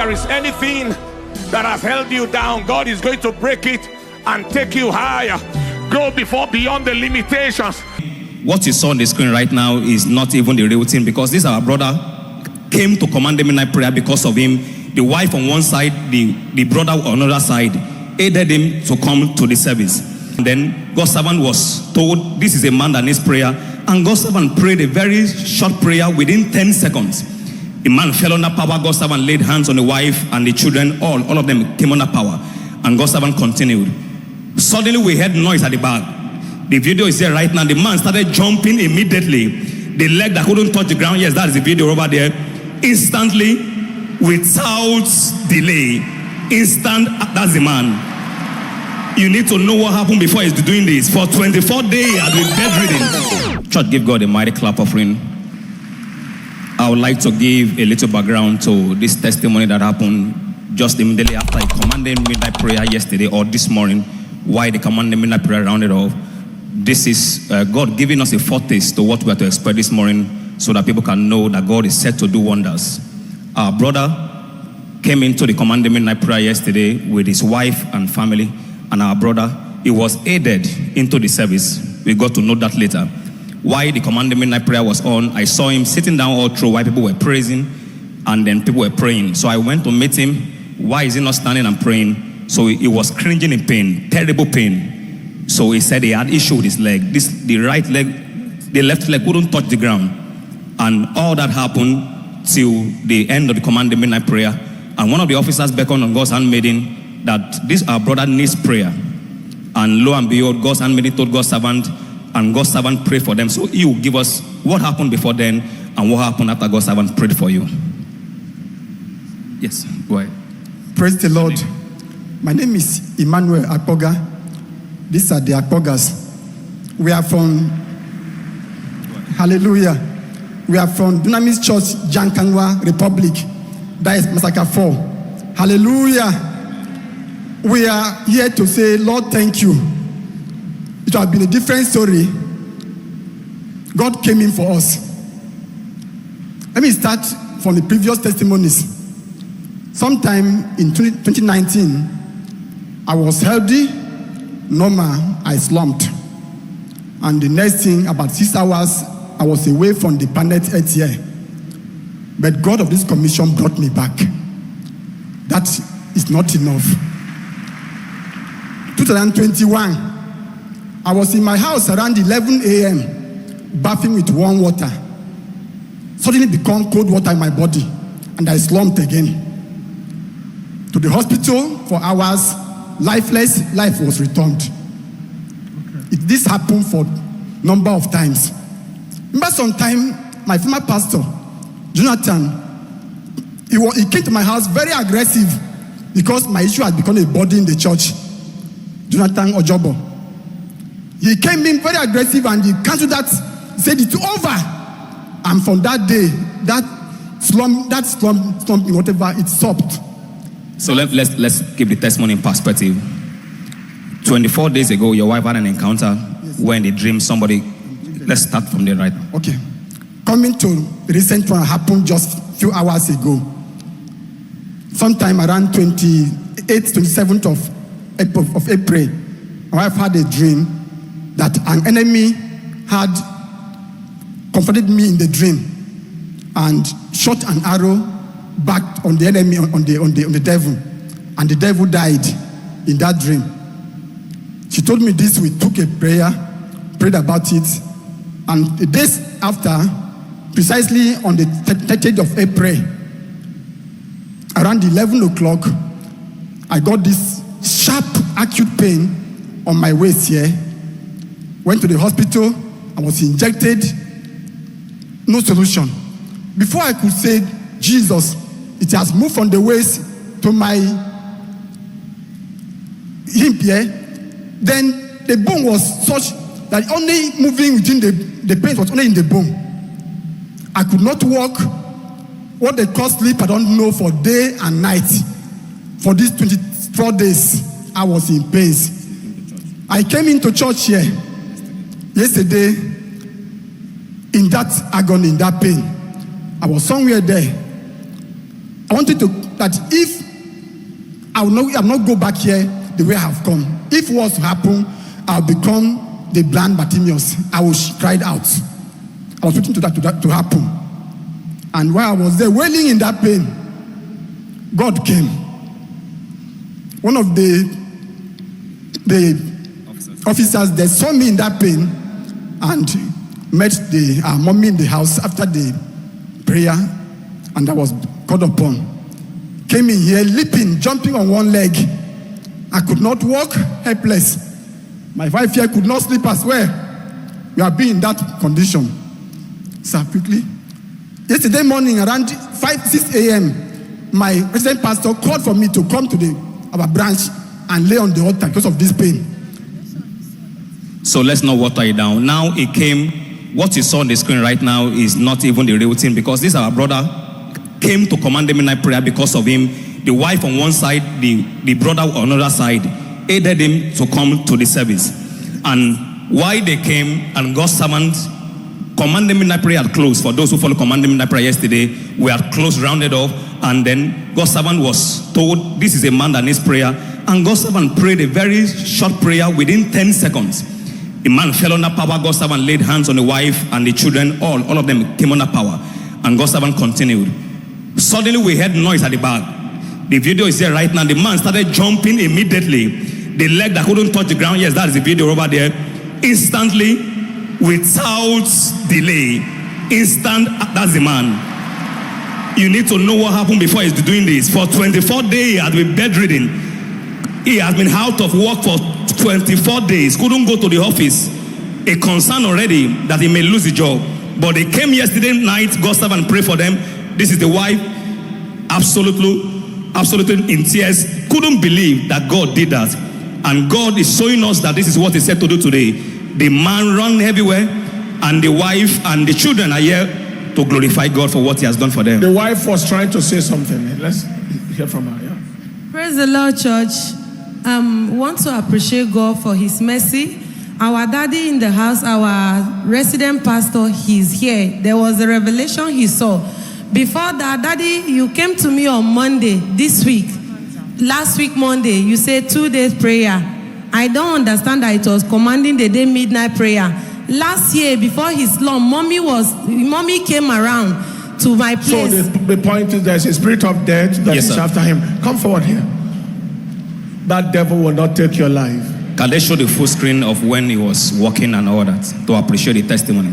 there is anything that has held you down, God is going to break it and take you higher. Go beyond the limitations. What you saw on the screen right now is not even the real thing, because this our brother came to command the midnight prayer. Because of him, the wife on one side, the brother on another side, aided him to come to the service. And then God's servant was told, this is a man that needs prayer. And God's servant prayed a very short prayer within 10 seconds. The man fell under power. God's servant laid hands on the wife and the children. All of them came under power. And God's servant continued. Suddenly we heard noise at the back. The video is there right now. The man started jumping immediately. The leg that couldn't touch the ground. Yes, that is the video over there. Instantly, without delay. Instant, that's the man. You need to know what happened before he's doing this. For 24 days, I've been bedridden. Church, give God a mighty clap offering. I would like to give a little background to this testimony that happened just immediately after I commanded midnight prayer yesterday or this morning. Why the commanded midnight prayer rounded off? This is God giving us a foretaste to what we are to expect this morning, so that people can know that God is set to do wonders. Our brother came into the commanded midnight prayer yesterday with his wife and family, and our brother, he was aided into the service. We got to know that later. Why the commanded midnight prayer was on, I saw him sitting down all through while people were praising, and then people were praying. So I went to meet him. Why is he not standing and praying? So he was cringing in pain, terrible pain. So he said he had issue with his leg. The right leg, the left leg wouldn't touch the ground. And all that happened till the end of the commanded midnight prayer. And one of the officers beckoned on God's handmaiden that this our brother needs prayer. And lo and behold, God's handmaiden told God's servant, and God's servant prayed for them. So he will give us what happened before then and what happened after God's servant prayed for you. Yes, go ahead. Praise the Lord. My name is Emmanuel Akpoga. These are the Akpogas. We are from, hallelujah, we are from Dunamis Church, Jankanwa Republic. That is Massacre 4. Hallelujah. We are here to say, Lord, thank you. It would have been a different story. God came in for us. Let me start from the previous testimonies. Sometime in 2019, I was healthy, normal, I slumped. And the next thing, about 6 hours, I was away from the planet Earth here. But God of this commission brought me back. That is not enough. 2021, I was in my house around 11 a.m., bathing with warm water. Suddenly become cold water in my body, and I slumped again. To the hospital for hours, lifeless, life was returned. Okay. This happened for a number of times. Remember sometime, my former pastor, Jonathan, he came to my house very aggressive because my issue had become a body in the church. Jonathan Ojobo. He came in very aggressive and he canceled that, said it's over. And from that day, that slump, whatever, it stopped. So let's keep the testimony in perspective. 24 days ago, your wife had an encounter where in the dream somebody, let's start from there right now. Okay. Coming to the recent one happened just a few hours ago. Sometime around 28th, 27th of April, my wife had a dream that an enemy had confronted me in the dream and shot an arrow back on the enemy, on the devil, and the devil died in that dream. She told me this. We took a prayer, prayed about it, and the days after, precisely on the 30th of April, around 11 o'clock, I got this sharp, acute pain on my waist here. Went to the hospital, I was injected, no solution. Before I could say, Jesus, it has moved from the waist to my hip here. Then the bone was such that only moving within the pain was only in the bone. I could not walk. What they call sleep, I don't know, for day and night. For these 24 days, I was in pain. I came into church here yesterday in that agony, in that pain. I was somewhere there. I wanted to that if I will not go back here the way I have come. If what was to happen, I'll become the blind Bartimaeus. I was cried out. I was waiting to that to happen. And while I was there wailing in that pain, God came. One of the officers that saw me in that pain and met the mommy in the house after the prayer, and I was called upon. Came in here leaping, jumping on one leg. I could not walk, helpless. My wife here could not sleep as well. We have been in that condition. So quickly, yesterday morning around 6 a.m., my resident pastor called for me to come to our branch and lay on the altar because of this pain. So let's not water it down. Now it came, what you saw on the screen right now is not even the real thing, because this our brother came to command the midnight prayer. Because of him, the wife on one side, the brother on another side, aided him to come to the service. And while they came and God's servant, command the midnight prayer had closed. For those who follow command the midnight prayer yesterday, we had closed, rounded off, and then God's servant was told, this is a man that needs prayer. And God's servant prayed a very short prayer within 10 seconds. The man fell under power. God's servant laid hands on the wife and the children. All of them came under power. And God's servant continued. Suddenly we heard noise at the back. The video is there right now. The man started jumping immediately. The leg that couldn't touch the ground, yes, that is the video over there. Instantly, without delay. Instant, that's the man. You need to know what happened before he's doing this. For 24 days, he has been bedridden. He has been out of work for 24 days. Couldn't go to the office. A concern already that he may lose the job. But they came yesterday night, God's servant prayed for them. This is the wife, absolutely in tears. Couldn't believe that God did that. And God is showing us that this is what he said to do today. The man ran everywhere, and the wife and the children are here to glorify God for what he has done for them. The wife was trying to say something. Let's hear from her. Yeah. Praise the Lord, church. Want to appreciate God for his mercy. Our daddy in the house, our resident pastor, he's here. There was a revelation he saw. Before that, daddy, you came to me on Monday this week. Last week, Monday, you said 2 days prayer. I don't understand that it was commanding the day midnight prayer. Last year, before his slum, mommy came around to my place. So the point is there's a spirit of death that is after him. Come forward here. That devil will not take your life. Can they show the full screen of when he was walking and all that to appreciate the testimony?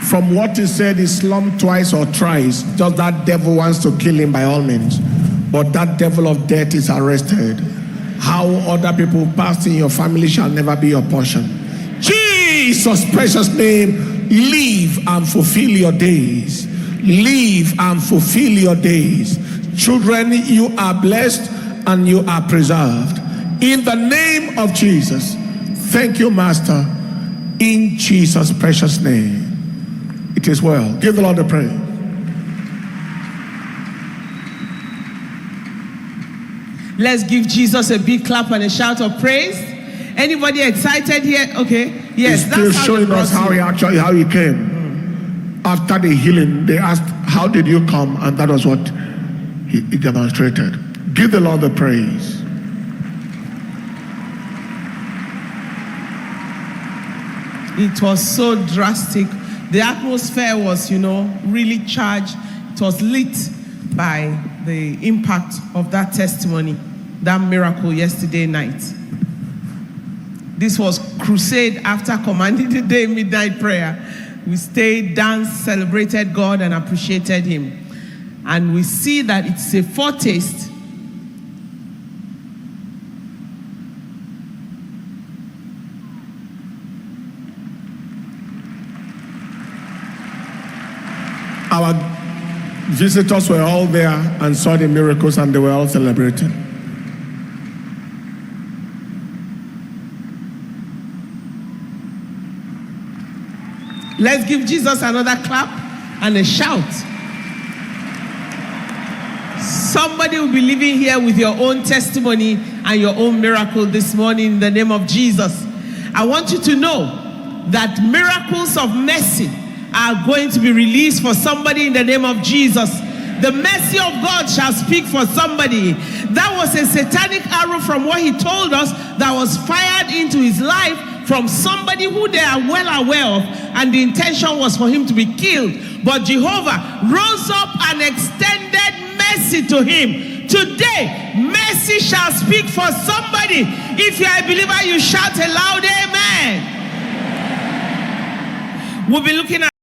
From what he said, he slumped twice or thrice. Just that devil wants to kill him by all means. But that devil of death is arrested. How other people passed in your family shall never be your portion. Jesus' precious name, live and fulfill your days. Live and fulfill your days. Children, you are blessed and you are preserved. In the name of Jesus. Thank you, Master. In Jesus' precious name. It is well. Give the Lord the praise. Let's give Jesus a big clap and a shout of praise. Anybody excited here? Okay. Yes, He's still showing us how he came. After the healing, they asked, how did you come? And that was what he demonstrated. Give the Lord the praise. It was so drastic. The atmosphere was, really charged. It was lit by the impact of that testimony, that miracle yesterday night. This was crusade after commanding the day midnight prayer. We stayed, danced, celebrated God, and appreciated him. And we see that it's a foretaste. Our visitors were all there and saw the miracles, and they were all celebrating. Let's give Jesus another clap and a shout. Somebody will be living here with your own testimony and your own miracle this morning in the name of Jesus. I want you to know that miracles of mercy are going to be released for somebody in the name of Jesus. The mercy of God shall speak for somebody. That was a satanic arrow from what he told us that was fired into his life from somebody who they are well aware of, and the intention was for him to be killed. But Jehovah rose up and extended mercy to him. Today, mercy shall speak for somebody. If you are a believer, you shout a loud amen. We'll be looking at